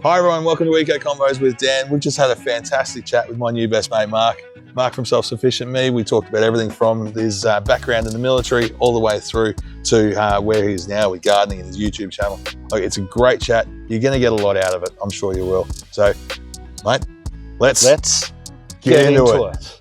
Hi everyone, welcome to Eco Convos with Dan. We've just had a fantastic chat with my new best mate, Mark. Mark from Self-Sufficient Me. We talked about everything from his background in the military all the way through to where he is now with gardening and his YouTube channel. Look, it's a great chat. You're going to get a lot out of it. I'm sure you will. So, mate, let's get into it.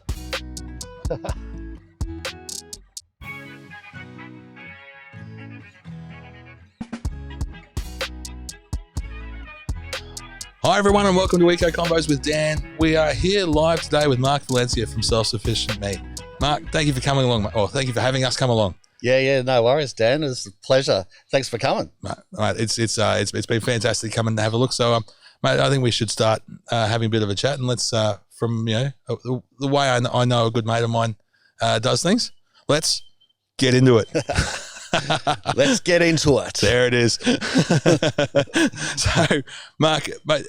Hi everyone and welcome to Eco Convos with Dan. We are here live today with Mark Valencia from Self-Sufficient Me. Mark, thank you for coming along, or thank you for having us come along. Yeah, no worries, Dan. It's a pleasure. Thanks for coming. Mate, it's been fantastic coming to have a look. So, mate, I think we should start having a bit of a chat, and let's from the way I know a good mate of mine does things. Let's get into it. Let's get into it. There it is. So, Mark, mate,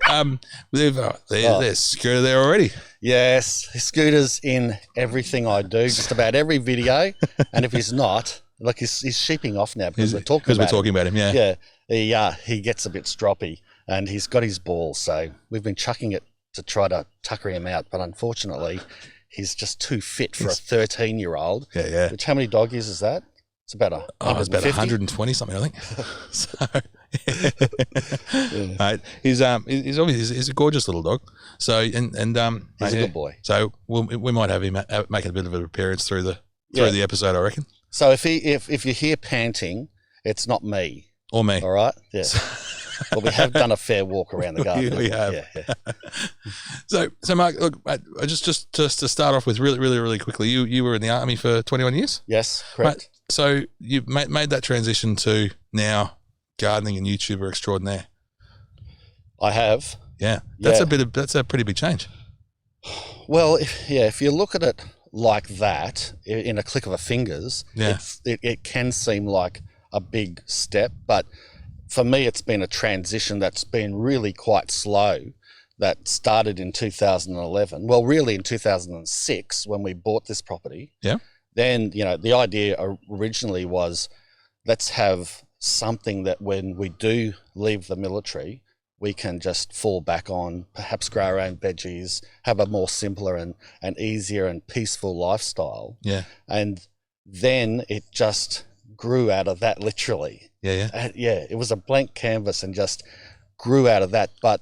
there's Scooter there already. Yes, Scooter's in everything I do, just about every video. And if he's not, look, he's sheeping off now because we're talking about him. Yeah, he gets a bit stroppy, and he's got his ball. So we've been chucking it to try to tucker him out, but unfortunately, he's just too fit for a 13-year-old. Yeah. Which, how many doggies is that? It's about it's about 120 something, I think. So, yeah. Mate, he's obviously he's a gorgeous little dog. So and he's a good boy. So we might have him making a bit of an appearance through the episode, I reckon. So if you hear panting, it's not me or me. All right. Yeah. Well, we have done a fair walk around the garden. We have. Yeah. So Mark, look, mate, just to start off with, really quickly, you were in the army for 21 years. Yes, correct. Mate, so you've made that transition to now gardening and YouTuber extraordinaire. I have. Yeah, that's a pretty big change. Well, if you look at it like that, in a click of a fingers, it can seem like a big step, but for me, it's been a transition that's been really quite slow. That started in 2011. Well, really in 2006 when we bought this property. Yeah. Then, the idea originally was, let's have something that when we do leave the military, we can just fall back on, perhaps grow our own veggies, have a more simpler and easier and peaceful lifestyle. Yeah. And then it just grew out of that, literally. Yeah. It was a blank canvas and just grew out of that. But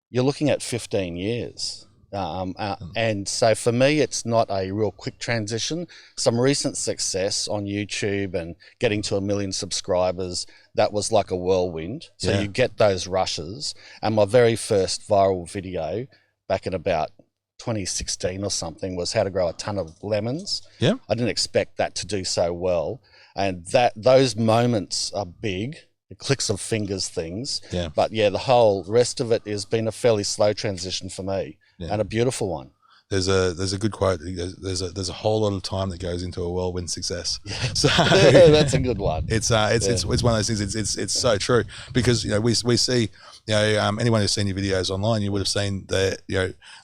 you're looking at 15 years. And so for me, it's not a real quick transition. Some recent success on YouTube and getting to 1 million subscribers, that was like a whirlwind. So you get those rushes. And my very first viral video back in about 2016 or something was how to grow a ton of lemons. Yeah. I didn't expect that to do so well. And those moments are big. The clicks of fingers things. Yeah. But the whole rest of it has been a fairly slow transition for me. Yeah. And a beautiful one. There's a good quote. There's a whole lot of time that goes into a whirlwind success. Yeah. So that's a good one. It's one of those things. It's so true because we see anyone who's seen your videos online, you would have seen that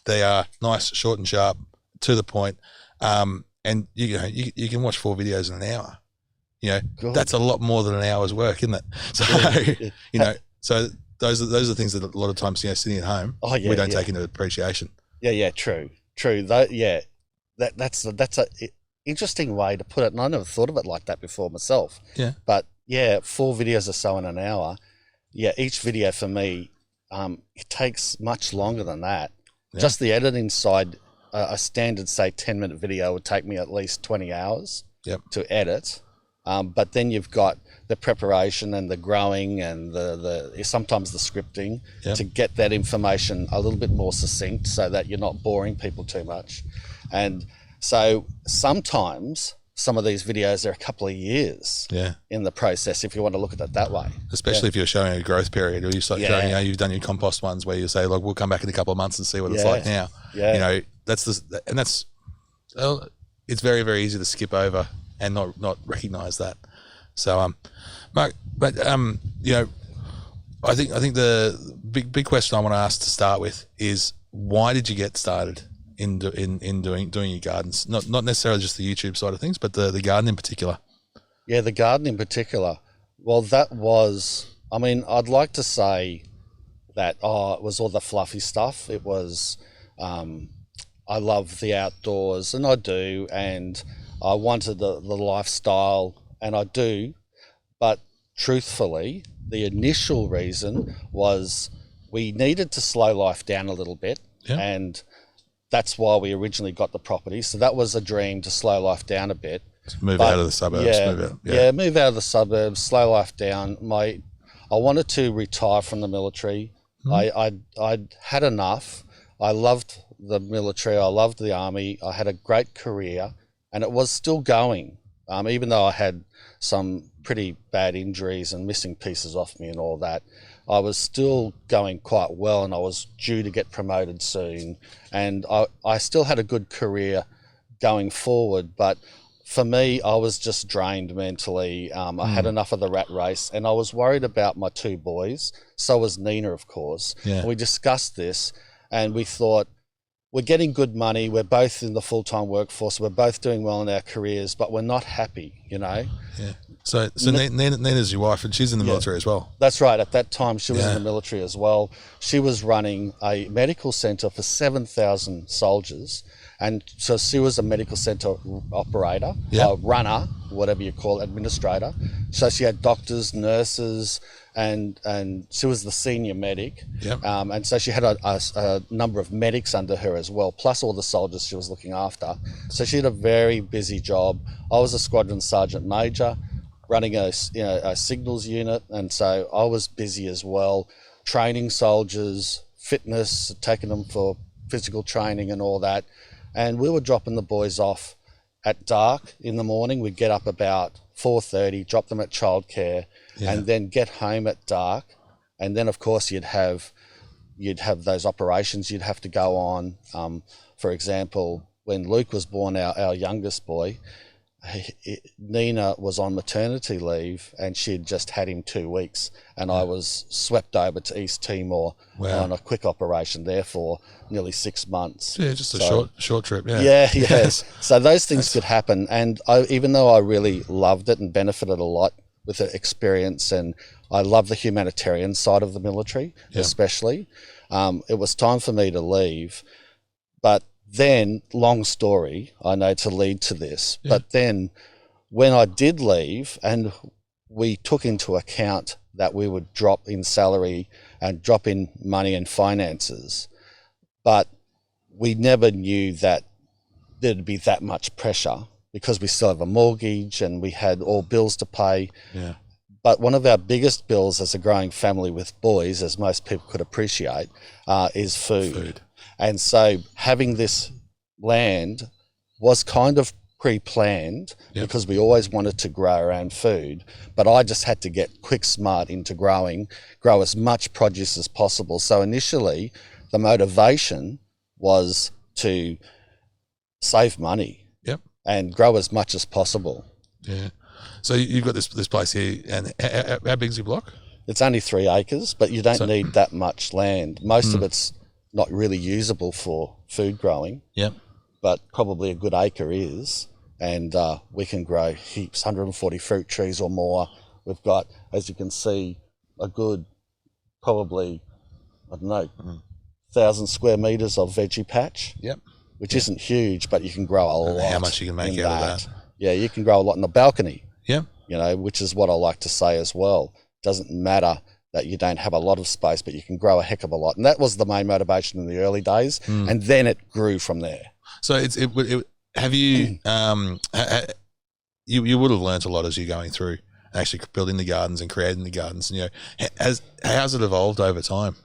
they are nice, short and sharp, to the point, and you can watch 4 videos in an hour. That's a lot more than an hour's work, isn't it? So so those are the things that a lot of times sitting at home we don't take into appreciation. Yeah, true. That's a interesting way to put it, and I never thought of it like that before myself. Yeah. But 4 videos or so in an hour. Yeah, each video for me, it takes much longer than that. Yeah. Just the editing side, a standard say 10-minute video would take me at least 20 hours to edit. But then you've got the preparation and the growing and the sometimes the scripting to get that information a little bit more succinct so that you're not boring people too much. And so sometimes some of these videos are a couple of years in the process, if you want to look at it that way. Especially if you're showing a growth period, or you start showing, you've done your compost ones where you say, look, we'll come back in a couple of months and see what it's like now. Yeah. It's very, very easy to skip over and not recognise that. So, Mark, but I think the big question I want to ask to start with is, why did you get started in doing your gardens? Not necessarily just the YouTube side of things, but the garden in particular. Yeah, the garden in particular. Well, that was, I'd like to say that, it was all the fluffy stuff. It was, I love the outdoors, and I do, and I wanted the lifestyle, and I do, but truthfully, the initial reason was we needed to slow life down a little bit, and that's why we originally got the property. So that was a dream, to slow life down a bit. Move out of the suburbs. Move out of the suburbs, slow life down. I wanted to retire from the military. I'd had enough. I loved the military. I loved the army. I had a great career, and it was still going, even though I had some pretty bad injuries and missing pieces off me and all that. I was still going quite well, and I was due to get promoted soon. And I still had a good career going forward, but for me, I was just drained mentally. I had enough of the rat race, and I was worried about my 2 boys. So was Nina, of course. Yeah. We discussed this, and we thought, we're getting good money. We're both in the full-time workforce. We're both doing well in our careers, but we're not happy, Yeah. So Nina's your wife, and she's in the military as well. That's right. At that time, she was in the military as well. She was running a medical centre for 7,000 soldiers. And so she was a medical centre operator, runner, whatever you call it, administrator. So she had doctors, nurses, and she was the senior medic. And so she had a number of medics under her as well, plus all the soldiers she was looking after. So she had a very busy job. I was a squadron sergeant major, running a signals unit, and so I was busy as well, training soldiers, fitness, taking them for physical training and all that. And we were dropping the boys off at dark in the morning. We'd get up about 4:30, drop them at childcare, and then get home at dark. And then, of course, you'd have those operations you'd have to go on. For example, when Luke was born, our youngest boy, Nina was on maternity leave, and she'd just had him 2 weeks, and I was swept over to East Timor on a quick operation there for nearly 6 months. Yeah, just a short trip. Yes. So those things could happen, and even though I really loved it and benefited a lot with the experience, and I love the humanitarian side of the military, especially, it was time for me to leave, but then, long story, I know, to lead to this, but then when I did leave, and we took into account that we would drop in salary and drop in money and finances, but we never knew that there'd be that much pressure, because we still have a mortgage and we had all bills to pay. But one of our biggest bills as a growing family with boys, as most people could appreciate, is food. And so having this land was kind of pre-planned, because we always wanted to grow our own food, but I just had to get quick smart into grow as much produce as possible. So initially the motivation was to save money and grow as much as possible. So you've got this place here, and how big's your block? It's only 3 acres, but you don't need that much land. Most of it's not really usable for food growing, but probably a good acre is, and we can grow heaps, 140 fruit trees or more. We've got, as you can see, a good, probably, 1,000 square metres of veggie patch, which isn't huge, but you can grow a lot. How much you can make out of that? Yeah, you can grow a lot in the balcony, which is what I like to say as well. Doesn't matter that you don't have a lot of space, but you can grow a heck of a lot. And that was the main motivation in the early days. And then it grew from there. So have you, you would have learnt a lot as you're going through, actually building the gardens and creating the gardens. And, how's it evolved over time?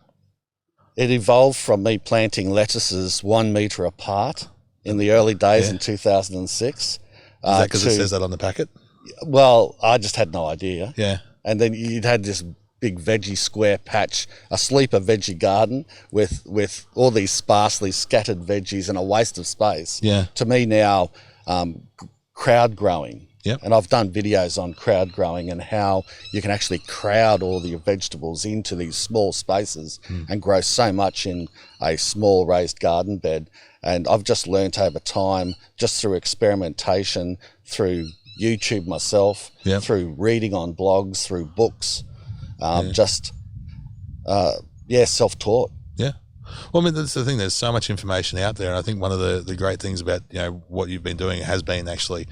It evolved from me planting lettuces 1 metre apart in the early days in 2006. Is that because it says that on the packet? Well, I just had no idea. And then you'd had this big veggie square patch, a sleeper veggie garden with all these sparsely scattered veggies and a waste of space. To me now, crowd growing. And I've done videos on crowd growing and how you can actually crowd all your vegetables into these small spaces and grow so much in a small raised garden bed. And I've just learnt over time, just through experimentation, through YouTube myself, through reading on blogs, through books, Yeah, self-taught. Yeah. Well, I mean, that's the thing. There's so much information out there, and I think one of the great things about what you've been doing has been actually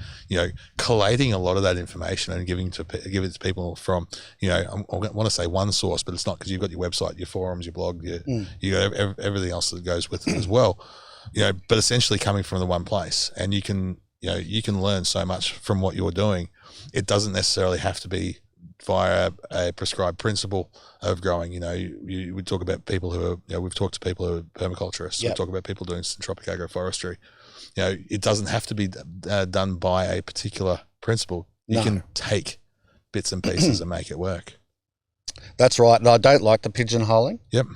collating a lot of that information and giving it to people from I want to say one source, but it's not, because you've got your website, your forums, your blog, you got everything else that goes with it as well. But essentially coming from the one place, and you can learn so much from what you're doing. It doesn't necessarily have to be via a prescribed principle of growing. You would talk about people who are, we've talked to people who are permaculturists. Yep. We talk about people doing syntropic agroforestry. It doesn't have to be done by a particular principle. You can take bits and pieces and make it work. That's right. And I don't like the pigeonholing. Yep.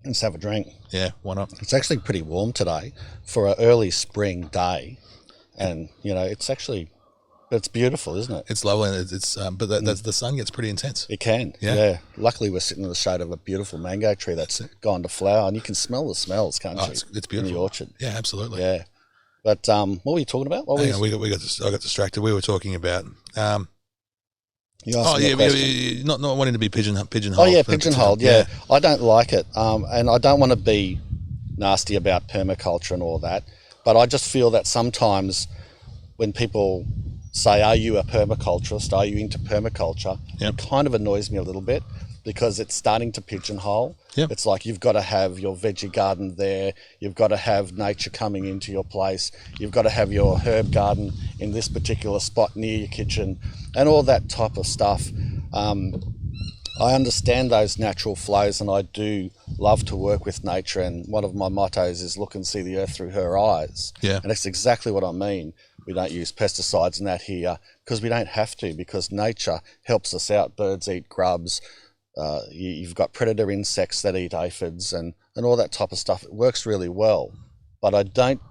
Let's have a drink. Yeah, why not? It's actually pretty warm today for an early spring day. And, it's beautiful, isn't it? It's lovely, and but the sun gets pretty intense. It can, yeah. Luckily, we're sitting in the shade of a beautiful mango tree that's gone to flower, and you can smell the smells, can't you? It's beautiful. In the orchard. Yeah, absolutely. Yeah. But what were you talking about? I got distracted. We were talking about. You asked me a question. Not wanting to be pigeonholed. Oh yeah, pigeonholed. Yeah, I don't like it, and I don't want to be nasty about permaculture and all that. But I just feel that sometimes when people say, "Are you a permaculturist? Are you into permaculture?" It kind of annoys me a little bit, because it's starting to pigeonhole. Yep. It's like you've got to have your veggie garden there, you've got to have nature coming into your place, you've got to have your herb garden in this particular spot near your kitchen, and all that type of stuff. I understand those natural flows, and I do love to work with nature, and one of my mottos is look and see the earth through her eyes. Yeah. And that's exactly what I mean. We don't use pesticides and that here because we don't have to, because nature helps us out. Birds eat grubs. You've got predator insects that eat aphids and all that type of stuff. It works really well, but I don't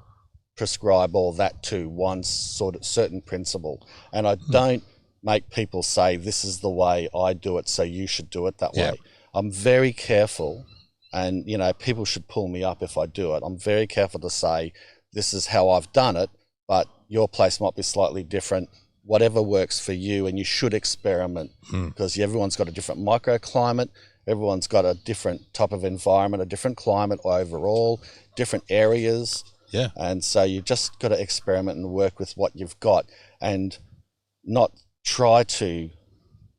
prescribe all that to one sort of certain principle, and I don't make people say this is the way I do it, so you should do it that way. I'm very careful, and people should pull me up if I do it. I'm very careful to say this is how I've done it, but your place might be slightly different. Whatever works for you, and you should experiment, because everyone's got a different microclimate, everyone's got a different type of environment, a different climate overall, different areas. Yeah. And so you just got to experiment and work with what you've got, and not try to,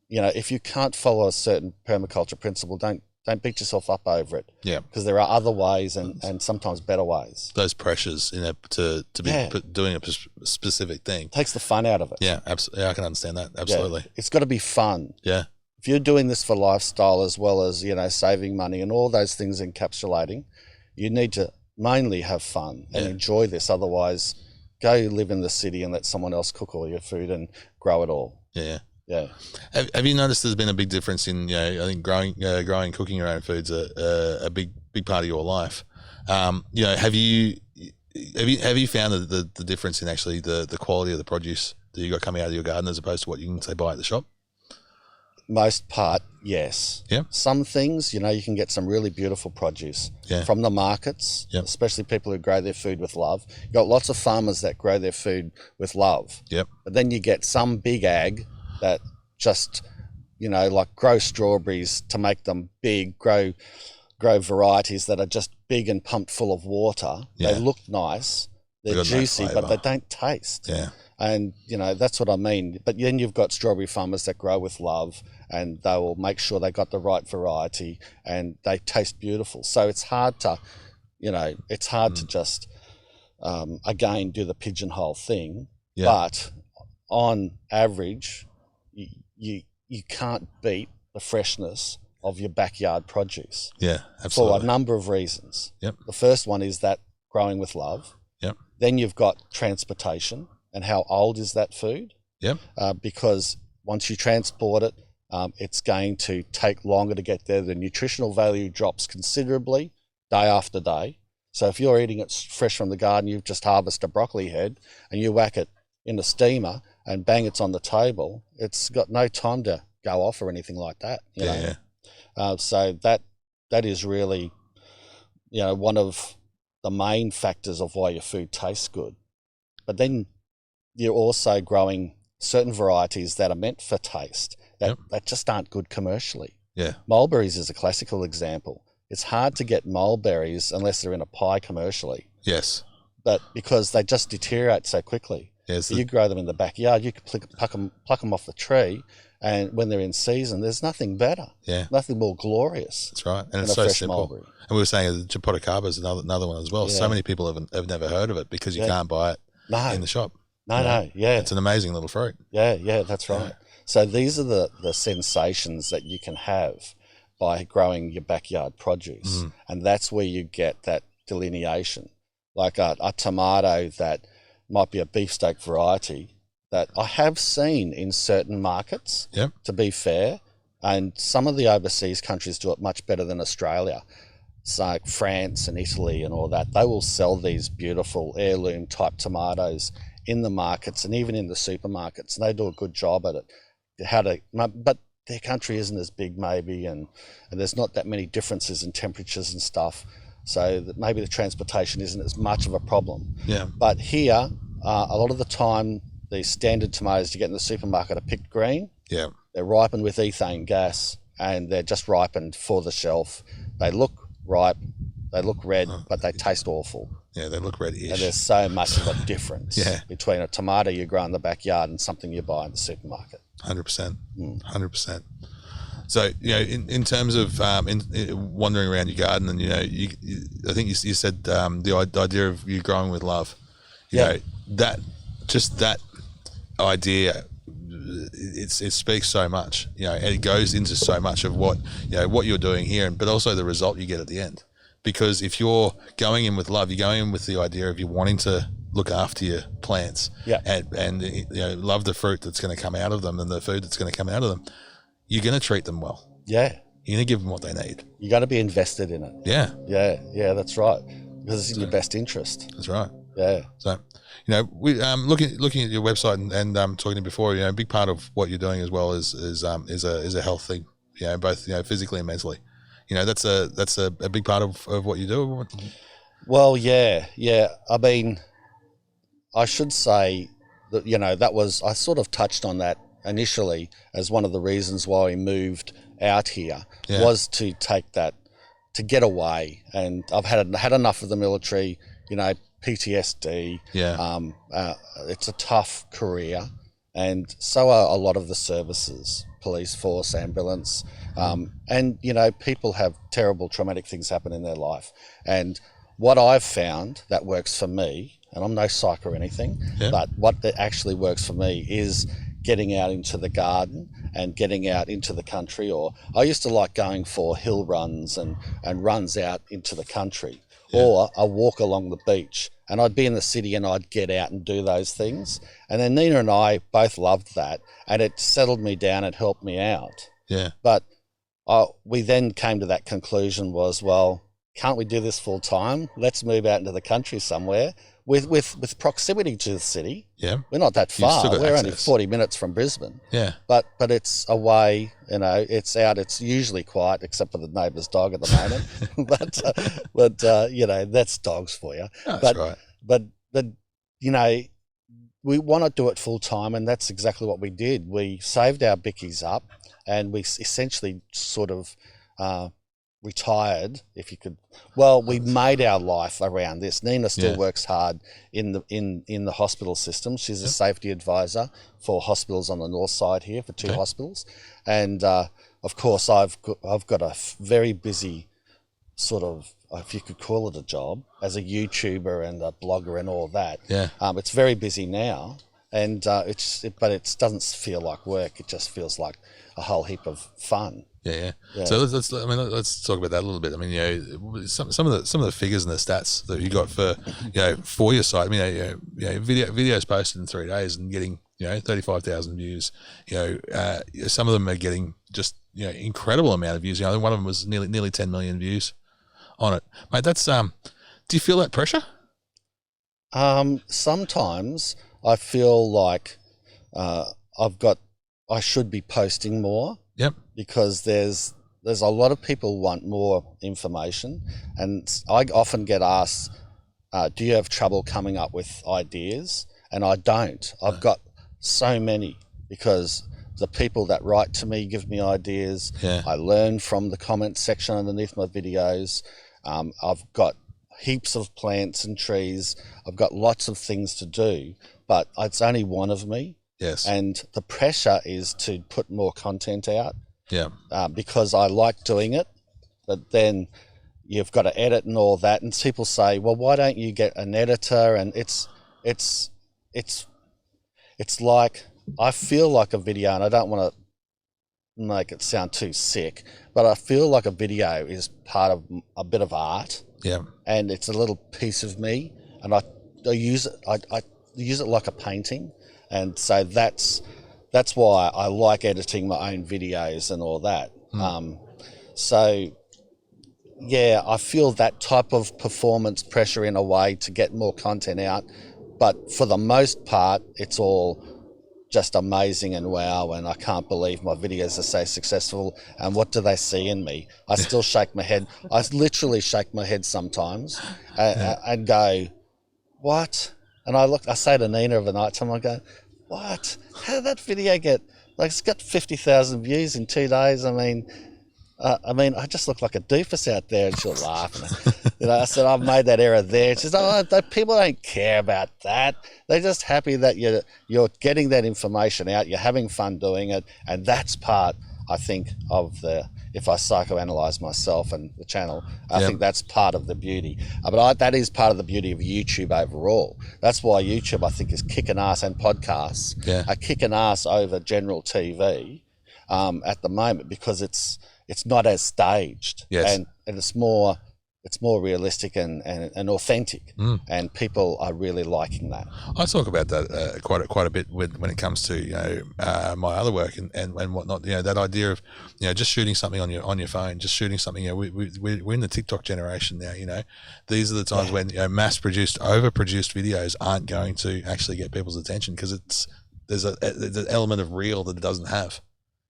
if you can't follow a certain permaculture principle, don't beat yourself up over it. Yeah. Because there are other ways and sometimes better ways. Those pressures, to be doing a specific thing Takes the fun out of it. Yeah, absolutely. Yeah, I can understand that. Absolutely. Yeah. It's got to be fun. Yeah. If you're doing this for lifestyle as well as, saving money and all those things encapsulating, you need to mainly have fun and enjoy this. Otherwise, go live in the city and let someone else cook all your food and grow it all. Yeah. Yeah. Have you noticed there's been a big difference in, I think growing, cooking your own food's a big part of your life. Have you found the difference in actually the quality of the produce that you got coming out of your garden as opposed to what you can say buy at the shop? Most part, yes. Yeah. Some things, you can get some really beautiful produce from the markets, especially people who grow their food with love. You've got lots of farmers that grow their food with love. Yep. But then you get some big ag that just, like grow strawberries to make them big, grow varieties that are just big and pumped full of water. Yeah. They look nice, they're juicy, but they don't taste. Yeah. And, that's what I mean. But then you've got strawberry farmers that grow with love, and they will make sure they got the right variety and they taste beautiful. So it's hard to, to just, again, do the pigeonhole thing. Yeah. But on average, you can't beat the freshness of your backyard produce. Yeah, absolutely. For a number of reasons. Yep. The first one is that growing with love. Yep. Then you've got transportation and how old is that food. Yep. Because once you transport it, it's going to take longer to get there. The nutritional value drops considerably day after day. So if you're eating it fresh from the garden, you've just harvested a broccoli head and you whack it in a steamer and bang, it's on the table. It's got no time to go off or anything like that. You know? So that is really, one of the main factors of why your food tastes good. But then you're also growing certain varieties that are meant for taste that just aren't good commercially. Yeah. Mulberries is a classical example. It's hard to get mulberries unless they're in a pie commercially. Yes. But because they just deteriorate so quickly. Yes. You grow them in the backyard, you can pluck them off the tree, and when they're in season, there's nothing better. Yeah. Nothing more glorious. That's right. And than it's a so fresh simple. mulberry. And we were saying Japoticaba is another one as well. Yeah. So many people have never heard of it because you can't buy it in the shop. No, yeah. It's an amazing little fruit. Yeah, that's right. Yeah. So these are the sensations that you can have by growing your backyard produce. And that's where you get that delineation. Like a tomato that might be a beefsteak variety that I have seen in certain markets, to be fair, and some of the overseas countries do it much better than Australia. So like France and Italy and all that, they will sell these beautiful heirloom type tomatoes in the markets and even in the supermarkets, and they do a good job at it. But their country isn't as big maybe, and there's not that many differences in temperatures and stuff, so that maybe the transportation isn't as much of a problem. Yeah. But here, a lot of the time, the standard tomatoes you get in the supermarket are picked green. Yeah. They're ripened with ethane gas, and they're just ripened for the shelf. They look ripe, they look red, but they taste awful. Yeah, they look reddish. And there's so much of a difference between a tomato you grow in the backyard and something you buy in the supermarket. 100%. 100%. So, in terms of wandering around your garden, and I think you said the idea of you growing with love. You know, that idea, it speaks so much. And it goes into so much of what you're doing here, but also the result you get at the end. Because if you're going in with love, you're going in with the idea of you wanting to look after your plants, and love the fruit that's going to come out of them and the food that's going to come out of them. You're going to treat them well. Yeah. You're going to give them what they need. You got to be invested in it. Yeah. Yeah, that's right. Because it's in your best interest. That's right. Yeah. So, we looking at your website and talking to you before, a big part of what you're doing as well is a health thing, both physically and mentally. That's a big part of what you do. Well, yeah. I mean, I should say that I sort of touched on that initially as one of the reasons why we moved out here was to take that, to get away. And I've had enough of the military, PTSD. It's a tough career, and so are a lot of the services, police force, ambulance, and people have terrible traumatic things happen in their life. And what I've found that works for me, and I'm no psych or anything, but what actually works for me is getting out into the garden and getting out into the country. Or I used to like going for hill runs and runs out into the country, or a walk along the beach. And I'd be in the city and I'd get out and do those things. And then Nina and I both loved that, and it settled me down, it helped me out. Yeah. But we then came to that conclusion was, well, can't we do this full time? Let's move out into the country somewhere with proximity to the city. Yeah. We're not that far. We're only 40 minutes from Brisbane. Yeah. But it's away, it's out. It's usually quiet except for the neighbour's dog at the moment. but that's dogs for you. Oh, that's right. But we want to do it full time, and that's exactly what we did. We saved our bickies up, and we essentially sort of retired, if you could. Well, we made our life around this. Nina still works hard in the hospital system. She's a safety advisor for hospitals on the north side here, for two hospitals, and of course I've got a very busy sort of, if you could call it a job, as a YouTuber and a blogger and all that. Yeah. It's very busy now, and but it doesn't feel like work. It just feels like a whole heap of fun. Yeah. So let's talk about that a little bit. I mean, some of the figures and the stats that you got for your site. I mean, videos posted in 3 days and getting 35,000 views. Some of them are getting just incredible amount of views. I think one of them was nearly 10 million views on it, mate. That's do you feel that pressure? Sometimes I feel like I should be posting more. Yep. Because there's a lot of people want more information, and I often get asked, do you have trouble coming up with ideas? And I don't. I've got so many, because The people that write to me give me ideas. Yeah. I learn from the comment section underneath my videos. I've got heaps of plants and trees. I've got lots of things to do, but it's only one of me. Yes. And the pressure is to put more content out. Yeah. Because I like doing it, but then you've got to edit and all that. And people say, well, why don't you get an editor? And it's like, I feel like a video, and I don't want to make it sound too sick, but I feel like a video is part of a bit of art. Yeah. And it's a little piece of me, and I use it. I use it like a painting, and so that's why I like editing my own videos and all that. So yeah, I feel that type of performance pressure in a way to get more content out, but for the most part, it's all just amazing and wow, and I can't believe my videos are so successful, and what do they see in me? I still shake my head. I literally shake my head sometimes and go, what? And I say to Nina of the night time, I go, what? How did that video get, like, it's got 50,000 views in 2 days. I mean, I just look like a doofus out there, and she'll laugh. And, I said, I've made that error there. She says, people don't care about that. They're just happy that you're getting that information out, you're having fun doing it, and that's part, I think, of if I psychoanalyze myself and the channel, I think that's part of the beauty. But that is part of the beauty of YouTube overall. That's why YouTube, I think, is kicking ass, and podcasts are kicking ass over general TV at the moment, because it's not as staged, and it's more realistic and authentic, and people are really liking that. I talk about that quite a bit when it comes to my other work and whatnot. That idea of just shooting something on your phone, just shooting something. We're in the TikTok generation now. These are the times when mass-produced, overproduced videos aren't going to actually get people's attention, because there's an element of real that it doesn't have.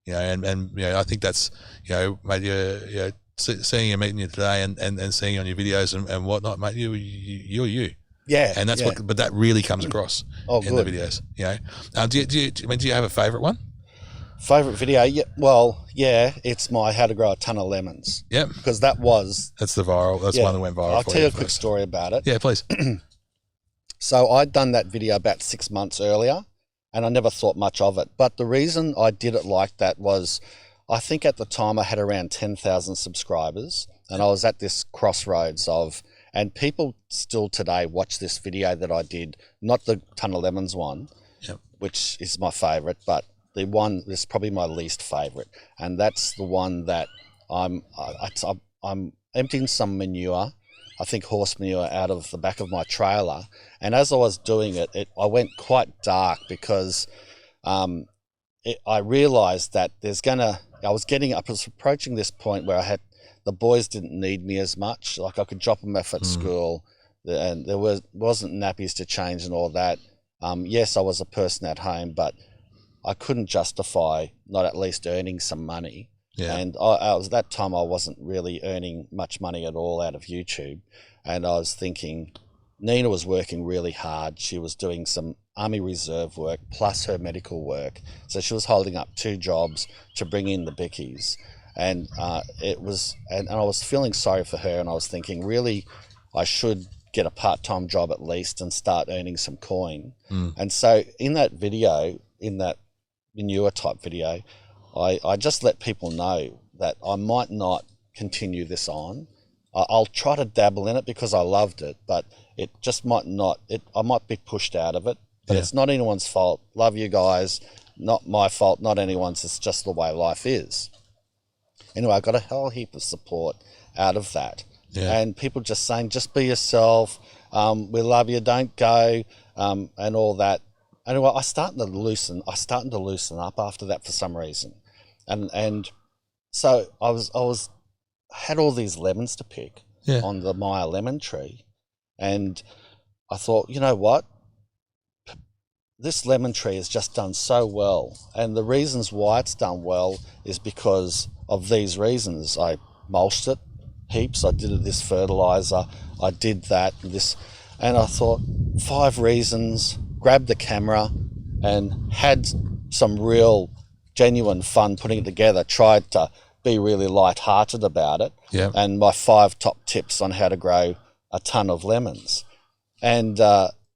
And I think that's mate, seeing you, meeting you today, and seeing you on your videos and whatnot, mate. You're you. Yeah, and that's but that really comes across in the videos. Do you have a favourite one? Favourite video? Yeah, well, it's my How to Grow a Ton of Lemons. Yeah, because that's the viral. That's one that went viral. I'll tell you a quick story about it. Yeah, please. So I'd done that video about 6 months earlier, and I never thought much of it. But the reason I did it like that was, I think at the time I had around 10,000 subscribers, and I was at this crossroads and people still today watch this video that I did, not the Ton of Lemons one, which is my favourite, but the one that's probably my least favourite, and that's the one that I'm emptying some manure, I think horse manure, out of the back of my trailer. And as I was doing it, I went quite dark, because I realised that I was approaching this point where the boys didn't need me as much. Like, I could drop them off at school, and there wasn't nappies to change and all that. Yes, I was a person at home, but I couldn't justify not at least earning some money. Yeah. And I was, that time I wasn't really earning much money at all out of YouTube. And I was thinking, Nina was working really hard. She was doing some Army Reserve work plus her medical work. So she was holding up 2 jobs to bring in the bickies. And I was feeling sorry for her, and I was thinking, really, I should get a part-time job at least and start earning some coin. And so in that video, in that manure type video, I just let people know that I might not continue this on. I'll try to dabble in it because I loved it, but it just might not. I might be pushed out of it, but it's not anyone's fault. Love you guys, not my fault, not anyone's. It's just the way life is. Anyway, I got a whole heap of support out of that, and people just saying, just be yourself. We love you. Don't go, and all that. Anyway, I starting to loosen up after that for some reason. And so I had all these lemons to pick on the Maya lemon tree, and I thought, you know what? This lemon tree has just done so well, and the reasons why it's done well is because of these reasons. I mulched it heaps, I did this fertilizer, I did that, and I thought 5 reasons, grabbed the camera and had some real genuine fun putting it together, tried to be really light-hearted about it. Yeah. And my 5 top tips on how to grow a ton of lemons. And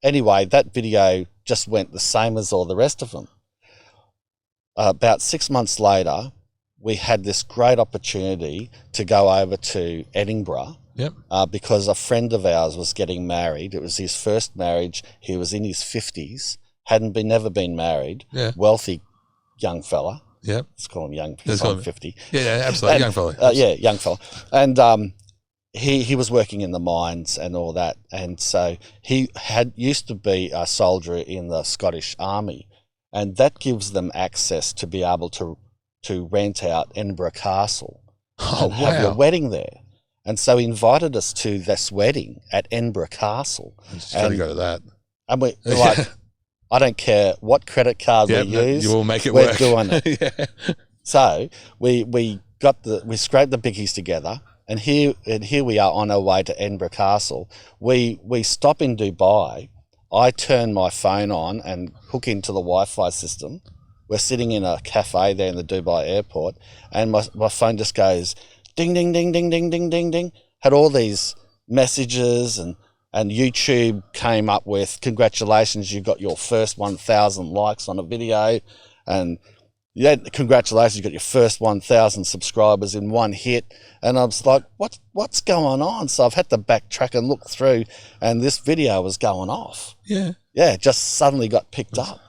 anyway, that video just went the same as all the rest of them. About 6 months later, we had this great opportunity to go over to Edinburgh. Yep. Because a friend of ours was getting married. It was his first marriage. He was in his 50s, never been married. Yeah. Wealthy young fella. Yep. Let's call him young. He's on 50. Yeah, absolutely. Young fella. Yeah, young fella. And he was working in the mines and all that. And so he used to be a soldier in the Scottish Army. And that gives them access to be able to rent out Edinburgh Castle and have your wedding there. And so he invited us to this wedding at Edinburgh Castle. Just got to go to that. And we're like, I don't care what credit card we use. You will make it we're work. Doing it. Yeah. So we scraped the bickies together, and here we are on our way to Edinburgh Castle. We stop in Dubai. I turn my phone on and hook into the Wi-Fi system. We're sitting in a cafe there in the Dubai airport, and my phone just goes ding, ding, ding, ding, ding, ding, ding, ding. Had all these messages, and YouTube came up with, congratulations, you got your first 1,000 likes on a video, and yeah, congratulations, you got your first 1,000 subscribers in one hit. And I was like, what's going on? So I've had to backtrack and look through, and this video was going off. Yeah. Yeah, it just suddenly got picked up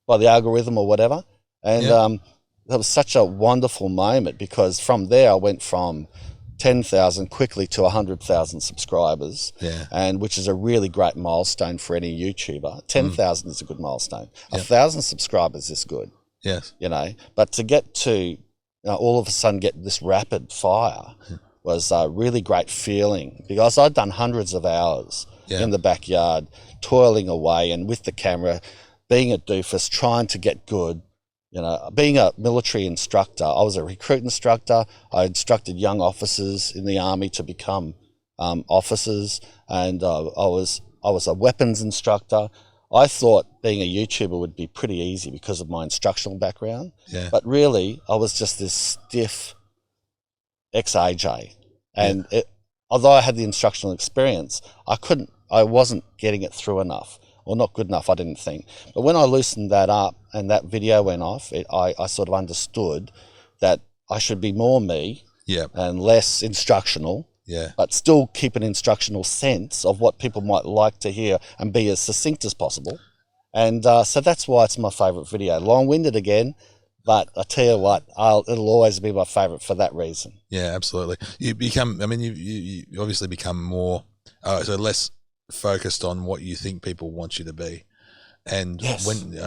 by the algorithm or whatever. And that was such a wonderful moment, because from there I went from 10,000 quickly to 100,000 subscribers, and which is a really great milestone for any YouTuber. 10,000 is a good milestone. 1,000 subscribers is good. Yes. You know, but to get to all of a sudden get this rapid fire was a really great feeling, because I'd done hundreds of hours in the backyard, toiling away, and with the camera, being a doofus, trying to get good. You know, being a military instructor, I was a recruit instructor. I instructed young officers in the army to become officers, and I was a weapons instructor. I thought being a YouTuber would be pretty easy because of my instructional background, but really I was just this stiff ex-AJ, and although I had the instructional experience, I wasn't getting it through enough. Or not good enough, I didn't think. But when I loosened that up and that video went off, I sort of understood that I should be more me and less instructional, but still keep an instructional sense of what people might like to hear and be as succinct as possible. And so that's why it's my favourite video. Long-winded again, but I tell you what, it'll always be my favourite for that reason. Yeah, absolutely. You become, I mean, you obviously become more, so less focused on what you think people want you to be. And when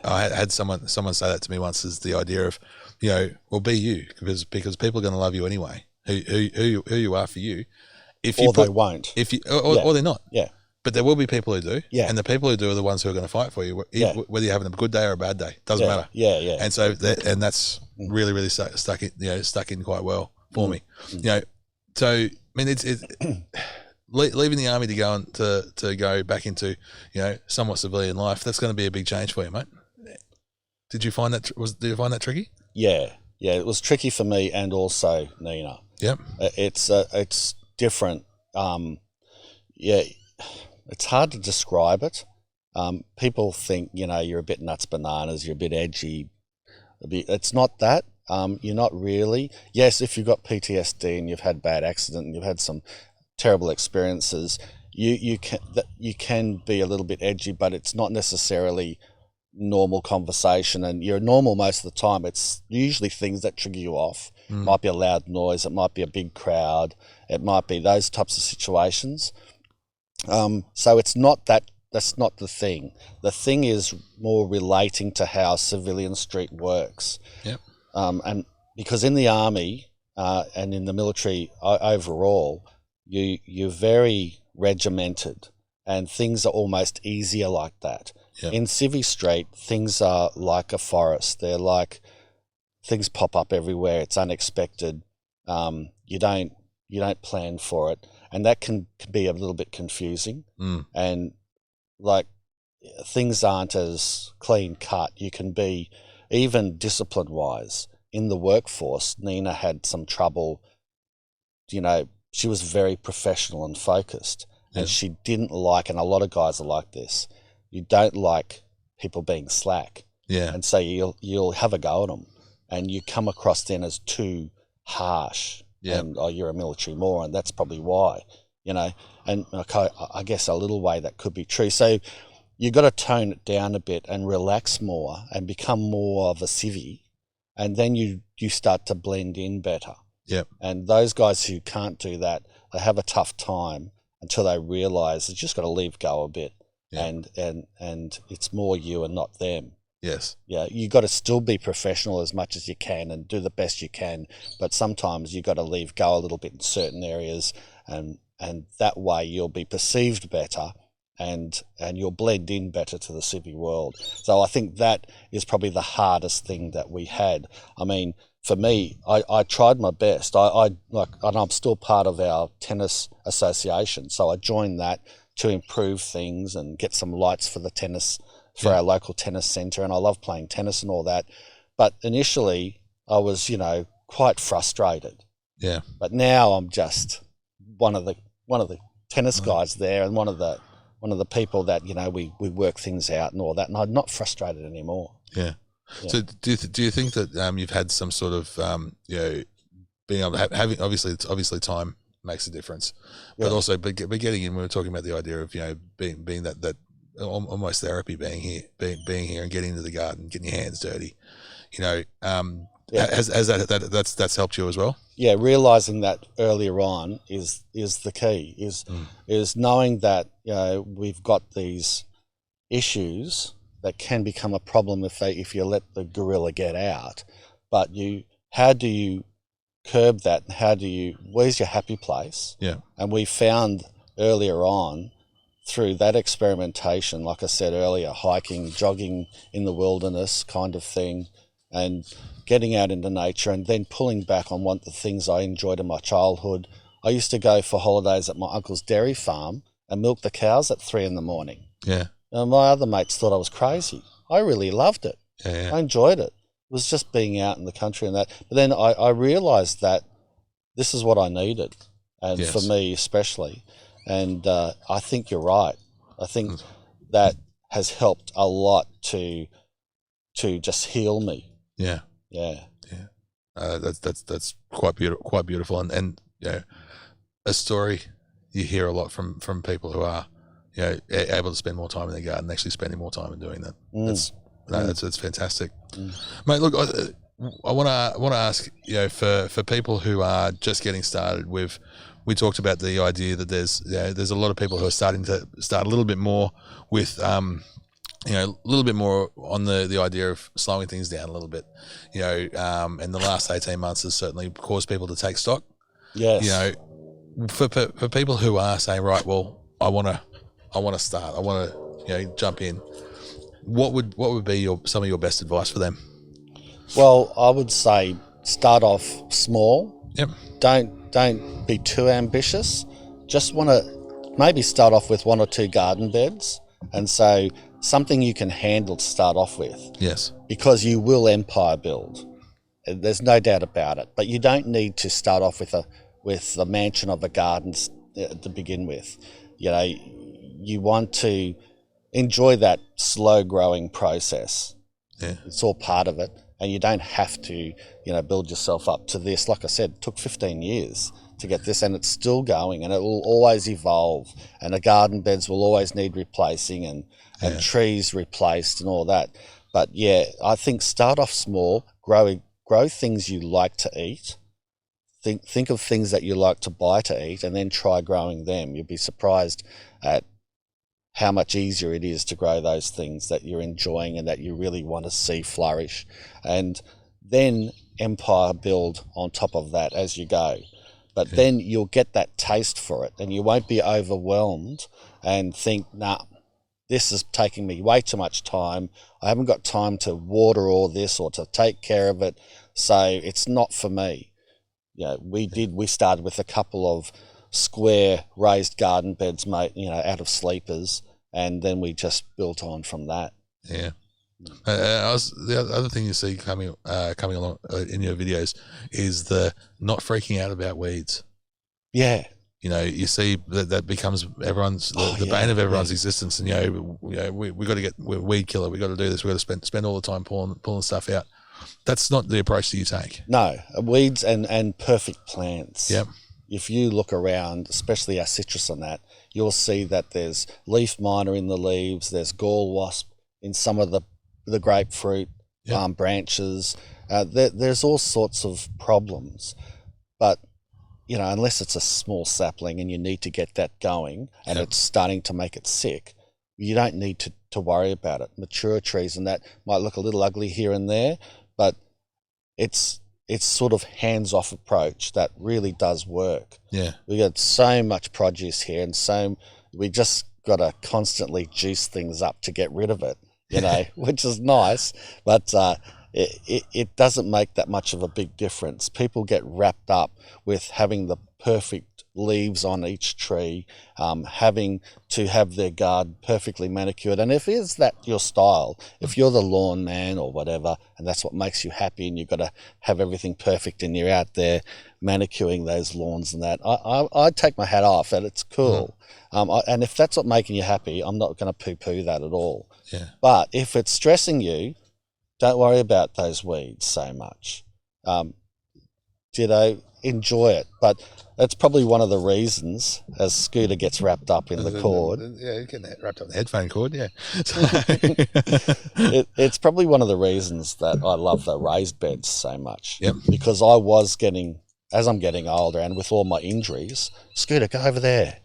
I had someone say that to me once, is the idea of, well, be you, because people are going to love you anyway, who you are for you. They won't. Or they're not. Yeah. But there will be people who do. Yeah. And the people who do are the ones who are going to fight for you, whether you're having a good day or a bad day. Doesn't matter. Yeah, yeah. And so that's really, really stuck in quite well for me. So I mean, it's leaving the army to go back into somewhat civilian life. That's going to be a big change for you, mate. Did you find that tricky? Yeah, it was tricky for me, and also Nina. Yep. It's different. It's hard to describe it. People think you're a bit nuts bananas, you're a bit edgy. It's not that. You're not really. Yes, if you've got PTSD and you've had bad accident and you've had some terrible experiences, you can be a little bit edgy, but it's not necessarily normal conversation, and you're normal most of the time. It's usually things that trigger you off. It might be a loud noise, it might be a big crowd, it might be those types of situations. So it's not that. That's not the thing. The thing is more relating to how civilian street works. Yep. And because in the army and in the military overall, you're very regimented, and things are almost easier like that. Yep. In Civvy Street, things are like a forest. They're like, things pop up everywhere. It's unexpected. You don't plan for it, and that can be a little bit confusing. And like, things aren't as clean cut. even discipline-wise, in the workforce, Nina had some trouble. She was very professional and focused, and she didn't like, and a lot of guys are like this, you don't like people being slack. Yeah. And so you'll have a go at them, and you come across then as too harsh. Yeah. And, you're a military moron, that's probably why, And okay, I guess a little way that could be true. So you got to tone it down a bit and relax more and become more of a civvy, and then you start to blend in better. Yep. And those guys who can't do that, they have a tough time until they realise they just got to leave go a bit, and it's more you and not them. Yes. Yeah, you got to still be professional as much as you can and do the best you can, but sometimes you got to leave go a little bit in certain areas, and that way you'll be perceived better, and you'll blend in better to the civvy world. So I think that is probably the hardest thing that we had. I mean, for me, I tried my best. And I'm still part of our tennis association, so I joined that to improve things and get some lights for the tennis, for our local tennis centre, and I love playing tennis and all that. But initially, I was, quite frustrated. Yeah. But now I'm just one of the tennis guys there, and one of the people that we work things out and all that, and I'm not frustrated anymore. Yeah. So do you think that you've had some sort of being able to having obviously time makes a difference, but also but getting in, we were talking about the idea of being that almost therapy, being here and getting into the garden, getting your hands dirty, has that's helped you as well? Yeah, realizing that earlier on is the key. Is knowing that we've got these issues that can become a problem if you let the gorilla get out. But how do you curb that? Where's your happy place? Yeah. And we found earlier on, through that experimentation, like I said earlier, hiking, jogging in the wilderness kind of thing, and getting out into nature, and then pulling back on one of the things I enjoyed in my childhood. I used to go for holidays at my uncle's dairy farm and milk the cows at 3 a.m. Yeah. And my other mates thought I was crazy. I really loved it. Yeah. I enjoyed it. It was just being out in the country and that. But then I realised that this is what I needed, and for me especially. And I think you're right. I think that has helped a lot to just heal me. Yeah. Yeah. Yeah. That's quite beautiful. And a story you hear a lot from people who are able to spend more time in the garden, actually spending more time in doing that. That's fantastic, mate. Look, I want to ask, for people who are just getting started with. We talked about the idea that there's a lot of people who are starting to start a little bit more with a little bit more on the idea of slowing things down a little bit. And the last 18 months has certainly caused people to take stock. Yes. For people who are saying, right, well, I want to start, I want to jump in. What would be some of your best advice for them? Well, I would say start off small. Yep. Don't be too ambitious. Just want to maybe start off with 1 or 2 garden beds, and so something you can handle to start off with. Yes. Because you will empire build. There's no doubt about it. But you don't need to start off with the mansion of a garden to begin with. You want to enjoy that slow growing process. Yeah. It's all part of it. And you don't have to, build yourself up to this. Like I said, it took 15 years to get this, and it's still going, and it will always evolve. And the garden beds will always need replacing, and trees replaced and all that. But I think start off small, grow things you like to eat. Think of things that you like to buy to eat, and then try growing them. You'll be surprised at how much easier it is to grow those things that you're enjoying and that you really want to see flourish. And then empire build on top of that as you go. But then you'll get that taste for it, and you won't be overwhelmed and think, nah, this is taking me way too much time. I haven't got time to water all this or to take care of it, so it's not for me. We started with a couple of square raised garden beds made out of sleepers, and then we just built on from that. The other thing you see coming along in your videos is the not freaking out about weeds. Yeah. You know, you see that becomes the bane of everyone's existence. And we got to get weed killer. We got to do this. We got to spend all the time pulling stuff out. That's not the approach that you take. No, weeds and perfect plants. Yep. If you look around, especially our citrus and that, you'll see that there's leaf miner in the leaves. There's gall wasp in some of the grapefruit branches. There's all sorts of problems, but unless it's a small sapling and you need to get that going and it's starting to make it sick, you don't need to worry about it. Mature trees and that might look a little ugly here and there, but it's sort of hands-off approach that really does work. Yeah. We got so much produce here and we just got to constantly juice things up to get rid of it, which is nice, but it doesn't make that much of a big difference. People get wrapped up with having the perfect leaves on each tree, having to have their garden perfectly manicured. And if is that your style, if you're the lawn man or whatever, and that's what makes you happy and you've got to have everything perfect and you're out there manicuring those lawns and that, I take my hat off and it's cool. And if that's what making you happy, I'm not going to poo-poo that at all. Yeah. But if it's stressing you, don't worry about those weeds so much. Enjoy it. But that's probably one of the reasons, as Scooter gets wrapped up in the cord. Yeah, you get wrapped up in the headphone cord, yeah. It's probably one of the reasons that I love the raised beds so much. Yep. Because as I'm getting older and with all my injuries, Scooter, go over there.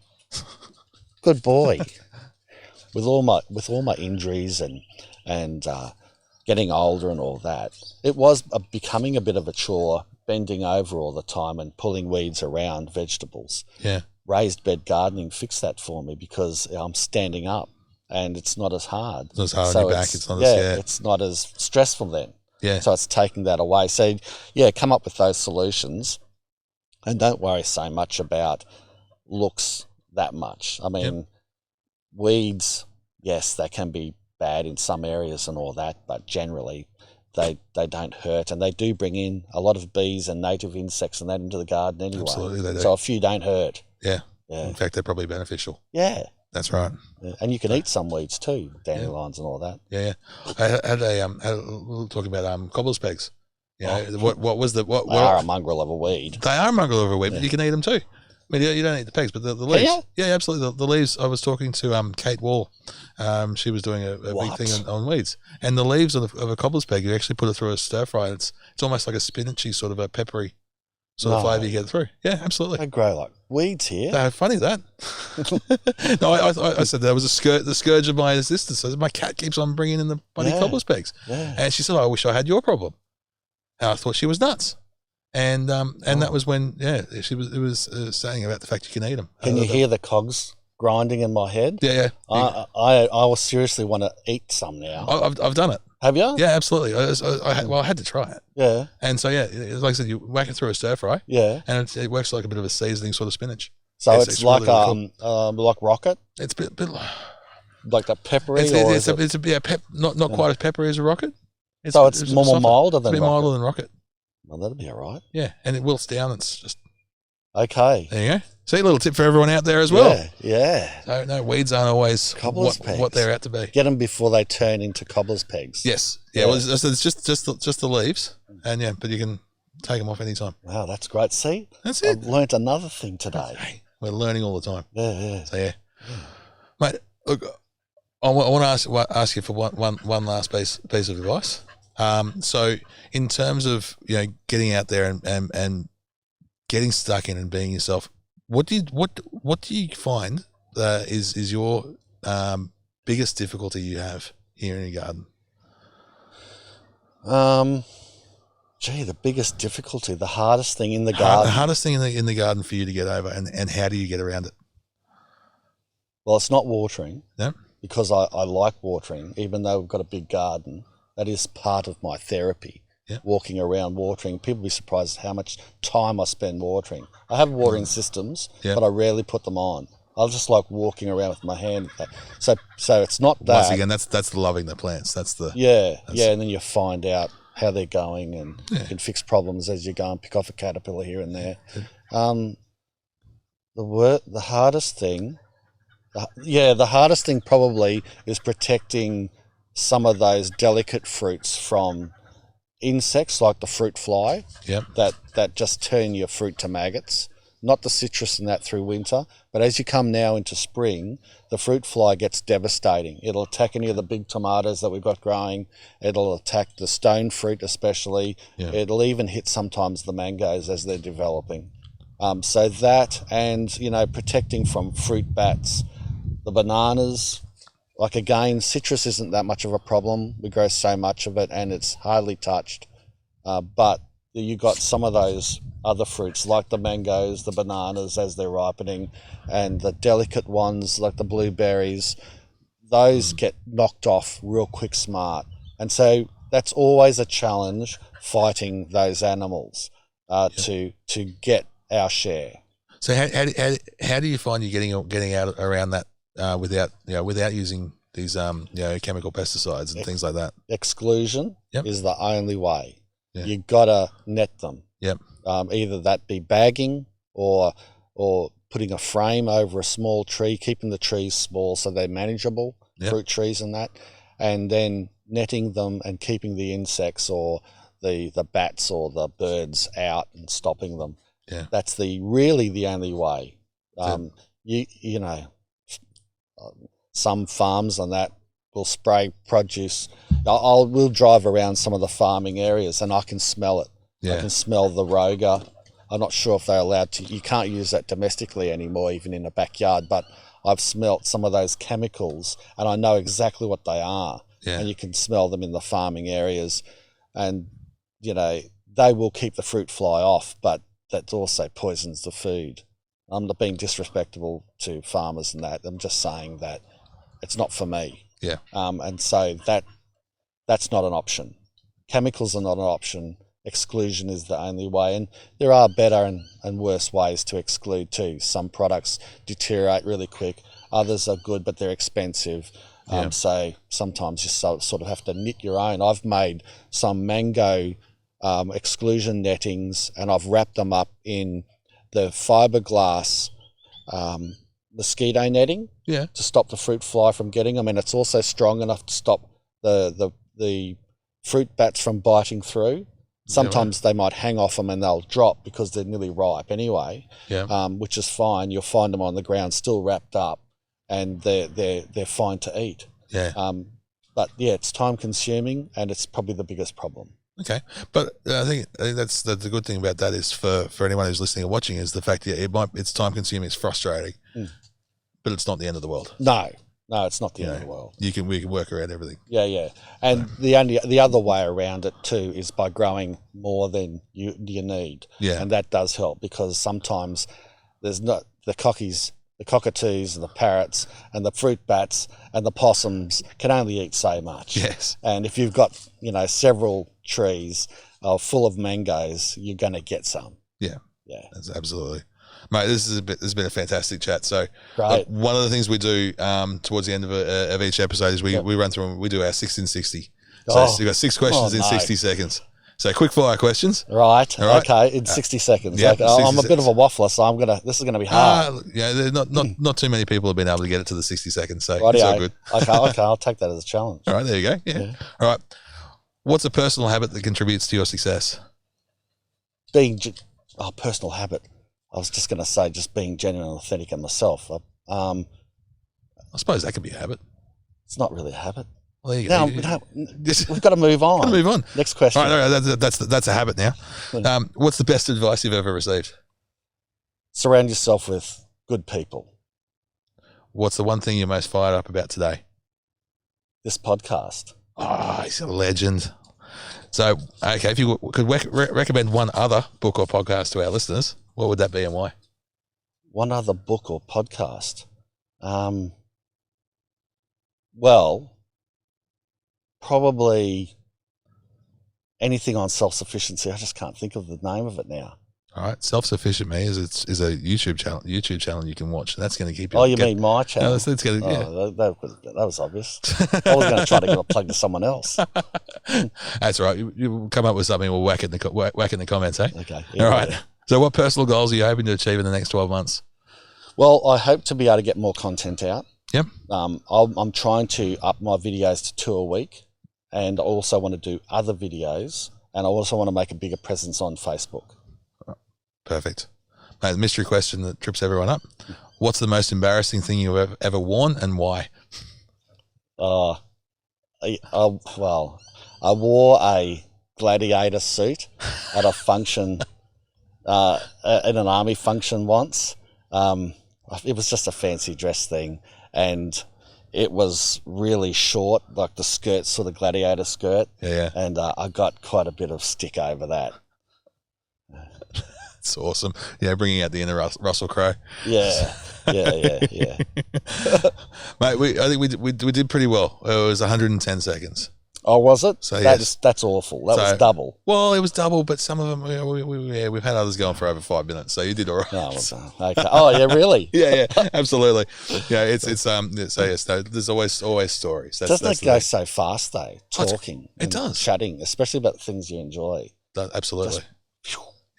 Good boy. With all my injuries and getting older and all that, it was becoming a bit of a chore, bending over all the time and pulling weeds around vegetables. Yeah. Raised bed gardening fixed that for me because I'm standing up and it's not as hard. It's not as hard on your back. It's not as stressful then. Yeah. So it's taking that away. So come up with those solutions and don't worry so much about looks that much. I mean, weeds, yes, they can be bad in some areas and all that, but generally they don't hurt, and they do bring in a lot of bees and native insects and that into the garden anyway. Absolutely, they do. So a few don't hurt. Yeah. In fact, they're probably beneficial. Yeah. That's right. Yeah. And you can eat some weeds too, dandelions and all that. Yeah. I had a little talk about cobbler's pegs. What was the what? They are a mongrel of a weed. They are a mongrel of a weed, but you can eat them too. I mean, you don't eat the pegs, but the leaves. Yeah, absolutely. The leaves. I was talking to Kate Wall. She was doing a big thing on weeds, and the leaves of a cobbler's peg. You actually put it through a stir fry. It's almost like a spinachy sort of a peppery sort of flavour you get through. Yeah, absolutely. They grow like weeds here. They're funny that. No, I said that was the scourge of my existence. I said, my cat keeps on bringing in the bloody cobbler's pegs, and she said, I wish I had your problem. And I thought she was nuts. And that was when it was saying about the fact you can eat them. Can you hear the cogs grinding in my head? Yeah. I will seriously want to eat some now. I've done it. Have you? Yeah, absolutely. I had to try it. Yeah. And so like I said, you whack it through a stir fry. Yeah. And it works like a bit of a seasoning sort of spinach. So it's like really cool. Like rocket. It's a bit like that peppery. Not quite as peppery as a rocket. It's more milder than rocket. Milder than rocket. Well, that'll be all right. Yeah, and it wilts down. It's just okay. There you go. See, a little tip for everyone out there as well. Yeah. So, no, weeds aren't always what they're out to be. Get them before they turn into cobbler's pegs. Yes. Yeah. Well, it's just the leaves, and but you can take them off anytime. Wow, that's great. See, that's it. I've learnt another thing today. Hey, we're learning all the time. Yeah. So mate. Look, I want to ask you for one last piece of advice. So in terms of getting out there and getting stuck in and being yourself, what do you find is your biggest difficulty you have here in your garden? The biggest difficulty, the hardest thing in the garden. The hardest thing in the garden for you to get over, and how do you get around it? Well, it's not watering. Yeah. Because I like watering, even though we've got a big garden. That is part of my therapy, walking around watering. People be surprised how much time I spend watering. I have watering systems, but I rarely put them on. I'll just like walking around with my hand. So it's not that. Once again, that's the loving the plants. That's the and then you find out how they're going, and you can fix problems as you go and pick off a caterpillar here and there. The hardest thing probably is protecting some of those delicate fruits from insects like the fruit fly that just turn your fruit to maggots. Not the citrus and that through winter, but as you come now into spring, the fruit fly gets devastating. It'll attack any of the big tomatoes that we've got growing. It'll attack the stone fruit especially. It'll even hit sometimes the mangoes as they're developing. So that, and protecting from fruit bats, the bananas. Like again, citrus isn't that much of a problem. We grow so much of it and it's hardly touched. But you got some of those other fruits like the mangoes, the bananas as they're ripening, and the delicate ones like the blueberries. Those get knocked off real quick smart. And so that's always a challenge, fighting those animals to get our share. So how do you find you're getting out around that without using these chemical pesticides and things like that? Exclusion is the only way. You gotta net them. Either that be bagging or putting a frame over a small tree, keeping the trees small so they're manageable, fruit trees and that, and then netting them and keeping the insects or the bats or the birds out and stopping them. That's really the only way. Some farms and that will spray produce. We'll drive around some of the farming areas and I can smell it. I can smell the roga. I'm not sure if they're allowed to. You can't use that domestically anymore, even in the backyard. But I've smelt some of those chemicals and I know exactly what they are. And you can smell them in the farming areas. And, they will keep the fruit fly off, but that also poisons the food. I'm not being disrespectful to farmers and that. I'm just saying that it's not for me. And so that's not an option. Chemicals are not an option. Exclusion is the only way. And there are better and worse ways to exclude too. Some products deteriorate really quick. Others are good, but they're expensive. So sometimes you sort of have to knit your own. I've made some mango exclusion nettings and I've wrapped them up in the fiberglass mosquito netting to stop the fruit fly from getting them, and it's also strong enough to stop the fruit bats from biting through. Sometimes they might hang off them and they'll drop because they're nearly ripe anyway, which is fine. You'll find them on the ground still wrapped up and they're fine to eat. But it's time consuming and it's probably the biggest problem. Okay, but I think that's the good thing about that is for anyone who's listening or watching is the fact that it's time consuming, it's frustrating, but it's not the end of the world. No, it's not the end of the world. We can work around everything. And the other way around it too is by growing more than you need. And that does help because sometimes there's not the cockatoos and the parrots and the fruit bats and the possums can only eat so much. And if you've got several trees full of mangoes, you're going to get some. That's absolutely, mate. This has been a fantastic chat. So one of the things we do towards the end of each episode is we run through and we do our 6 in 60. So you've got 6 questions in 60 seconds. So quick fire questions. Right. Okay. In 60 seconds. I'm a bit of a waffler, so this is gonna be hard. Not too many people have been able to get it to the 60 seconds. So it's all good. Okay. I'll take that as a challenge. All right. There you go. Yeah. All right. What's a personal habit that contributes to your success? Personal habit. I was just going to say just being genuine and authentic in myself. I suppose that could be a habit. It's not really a habit. Well, there you go. We've got to move on. Next question. All right, that's a habit now. What's the best advice you've ever received? Surround yourself with good people. What's the one thing you're most fired up about today? This podcast. Oh, he's a legend. So, okay, if you could recommend one other book or podcast to our listeners, what would that be and why? One other book or podcast? Well, probably anything on self-sufficiency. I just can't think of the name of it now. All right, self-sufficient me is a YouTube channel you can watch. That's going to keep you. Oh, you mean my channel? No, that's gonna, yeah. That was obvious. I was going to try to give a plug to someone else. That's right. You come up with something. We'll whack in the comments, eh? Okay. All right. Yeah. So, what personal goals are you hoping to achieve in the next 12 months? Well, I hope to be able to get more content out. Yep. I'm trying to up my videos to 2 a week, and I also want to do other videos, and I also want to make a bigger presence on Facebook. Perfect. Mate, the mystery question that trips everyone up. What's the most embarrassing thing you've ever worn and why? Well, I wore a gladiator suit at a function, at an army function once. It was just a fancy dress thing, and it was really short, like the skirt, sort of gladiator skirt. Yeah. And I got quite a bit of stick over that. It's awesome. Yeah, bringing out the inner Russell Crowe. Yeah. Mate, I think we did pretty well. It was 110 seconds. Oh, was it? So that's awful. That was double. Well, it was double, but some of them we've had others going for over 5 minutes, so you did all right. Oh, okay. Oh, yeah, really? yeah, absolutely. Yeah, it's so yes, no, there's always stories. Doesn't it go so fast though? Talking, it does. Chatting, especially about things you enjoy. Absolutely.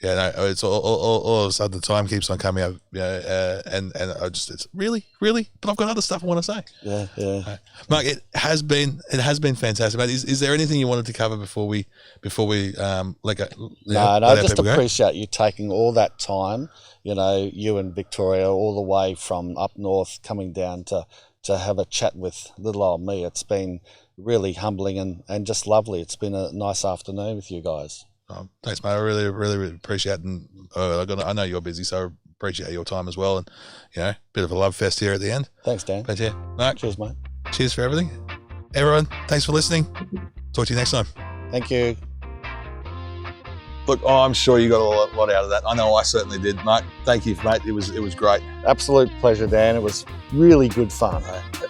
Yeah, no, it's all of a sudden the time keeps on coming up, and I just, it's really, but I've got other stuff I want to say. Yeah. Mark, it has been fantastic, mate. Is there anything you wanted to cover before we let go? No, I just appreciate you taking all that time, you and Victoria, all the way from up north coming down to have a chat with little old me. It's been really humbling and just lovely. It's been a nice afternoon with you guys. Thanks, mate. I really appreciate it. And I know you're busy, so I appreciate your time as well. And, bit of a love fest here at the end. Thanks, Dan. But yeah, Mark. Cheers, mate. Cheers for everything. Everyone, thanks for listening. Talk to you next time. Thank you. Look, I'm sure you got a lot out of that. I know I certainly did, mate. Thank you, mate. It was great. Absolute pleasure, Dan. It was really good fun.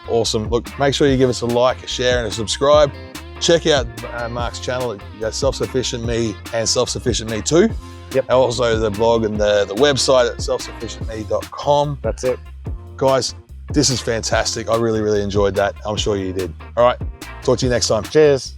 Awesome. Look, make sure you give us a like, a share, and a subscribe. Check out Mark's channel, Self-Sufficient Me and Self-Sufficient Me Too. Yep. And also the blog and the website at selfsufficientme.com. That's it. Guys, this is fantastic. I really enjoyed that. I'm sure you did. All right. Talk to you next time. Cheers.